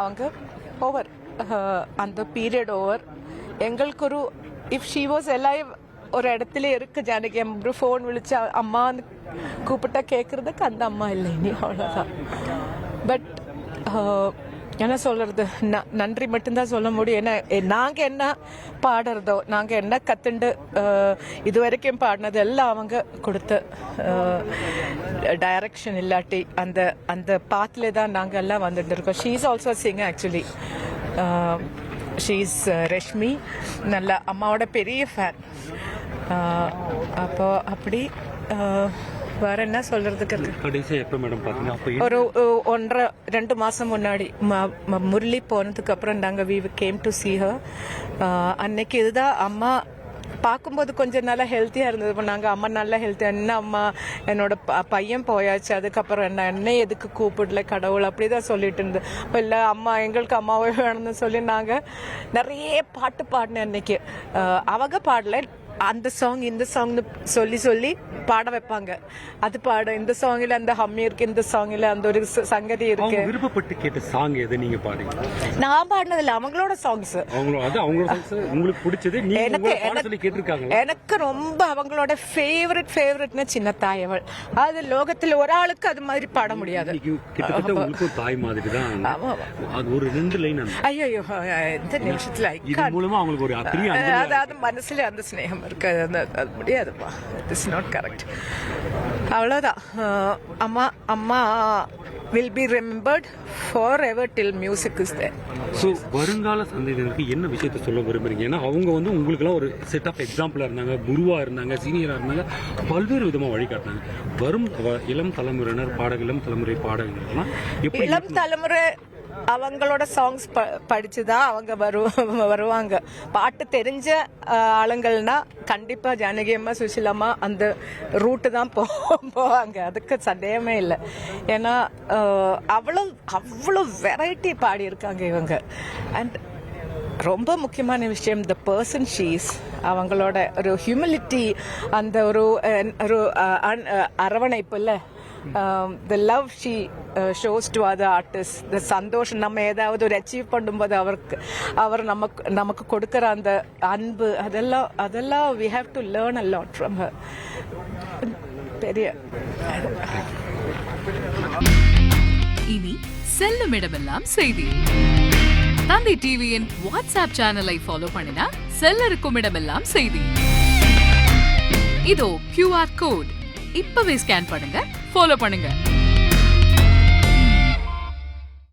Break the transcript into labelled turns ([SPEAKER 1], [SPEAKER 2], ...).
[SPEAKER 1] அவங்க ஓவர், அந்த period over. எங்களுக்கு ஒரு இஃப் ஷீ வாஸ் எலைவ் ஒரு இடத்துல இருக்கு ஜானகி, ஒரு ஃபோன் விழிச்சு அம்மான்னு கூப்பிட்டா கேட்குறதுக்கு அந்த அம்மா இல்லை இனி, அவ்வளோதான். பட் என்ன சொல்கிறது, நன்றி மட்டும்தான் சொல்ல முடியும். ஏன்னா நாங்கள் என்ன பாடுறதோ, நாங்கள் என்ன கற்றுண்டு இது வரைக்கும் பாடினது எல்லாம் அவங்க கொடுத்த டைரக்ஷன் இல்லாட்டி அந்த அந்த பாத்திலே தான் நாங்கள் எல்லாம் வந்துட்டு இருக்கோம். She is also Singh actually. She is Rashmi, நல்ல அம்மாவோட பெரிய ஃபேன். அப்போ அப்படி வேற என்ன சொல்றதுக்கு, ஒரு 1.5-2 மாசம் முன்னாடி முரளி போனதுக்கு அப்புறம் நாங்கள் we came to see her. அன்னைக்கு இதுதான் அம்மா பார்க்கும்போது கொஞ்சம் நல்லா ஹெல்த்தியாக இருந்தது. இப்போ நாங்கள் அம்மா நல்லா ஹெல்த்தியாக, என்ன அம்மா என்னோட பையன் போயாச்சு, அதுக்கப்புறம் என்ன எதுக்கு கூப்பிடல கடவுள், அப்படி தான் சொல்லிட்டு இருந்தது. இப்போ இல்லை அம்மா எங்களுக்கு அம்மாவே வேணும்னு சொல்லி நாங்கள் நிறைய பாட்டு பாடினேன் அன்னைக்கு. அவங்க பாடல, அந்த சாங் இந்த சாங்னு சொல்லி சொல்லி பாட வைப்பாங்க. அது பாட இந்த சாங்கில் அந்த ஹம்மி இருக்கு, இந்த சாங்கில் அந்த ஒரு சங்கதி இருக்கு.
[SPEAKER 2] விருப்பப்பட்டு கேட்ட சாங் எது நீங்க பாடுங்க?
[SPEAKER 1] நான் பாடினதில்ல, அவங்களோட சாங்ஸ்.
[SPEAKER 2] உங்களுக்கு பிடிச்சது
[SPEAKER 1] எனக்கு ரொம்ப அவங்களோட ஃபேவரட்னா சின்ன தாயவள். அது லோகத்தில் ஒரு ஆளுக்கு அது மாதிரி பாட முடியாது.
[SPEAKER 2] தாய் மாதிரி தான். அது ஒரு 2 லைன்.
[SPEAKER 1] ஐயோ இந்த நிமிஷத்துல அதாவது மனசுல அந்த ஸ்நேகம் இருக்கு, அது முடியாதுப்பா. It's not correct. அவ்வளோதான். அம்மா அம்மா will be remembered forever till music is there.
[SPEAKER 2] So வருங்கால சந்ததியினருக்கு என்ன விஷயத்தை சொல்ல விரும்புறீங்க? ஏன்னா அவங்க உங்களுக்குலாம் ஒரு செட் ஆஃப் எக்ஸாம்பிளாக இருந்தாங்க, குருவாக இருந்தாங்க, சீனியராக இருந்தாங்க, பல்வேறு விதமாக வழிகாட்டினாங்க. வரும் இளம் தலைமுறையினர் இளம் தலைமுறை பாடகர்கள்லாம் எப்படி
[SPEAKER 1] இளம் தலைமுறை அவங்களோட சாங்ஸ் படிச்சுதான் அவங்க வருவாங்க. பாட்டு தெரிஞ்ச ஆளுங்கள்னா கண்டிப்பா ஜானகி அம்மா, சுஷிலம்மா அந்த ரூட்டு தான் போவாங்க, அதுக்கு சந்தேகமே இல்லை. ஏன்னா அவ்வளோ வெரைட்டி பாடி இருக்காங்க இவங்க. அண்ட் ரொம்ப முக்கியமான விஷயம், த பர்சன் ஷீஸ், அவங்களோட ஒரு ஹியூமிலிட்டி, அந்த ஒரு அரவணைப்பு இல்லை, the love she shows to other artists, the சந்தோஷம், நம்ம ஏதாவது ஒரு அச்சீவ் பண்ணும்போது அவர் நமக்கு கொடுக்குற அந்த அன்பு, அதெல்லாம் we have to learn a lot from her. பெரிய
[SPEAKER 3] இனி செல்லும் இடமெல்லாம் செய்தி. தந்தி டிவியின் வாட்ஸ்அப் சேனலை ஃபாலோ பண்ணினா செல்ல இருக்கும் இடமெல்லாம் செய்தி. இதோ QR கோட் இப்பவே ஸ்கேன் பண்ணுங்க, ஃபாலோ பண்ணுங்க.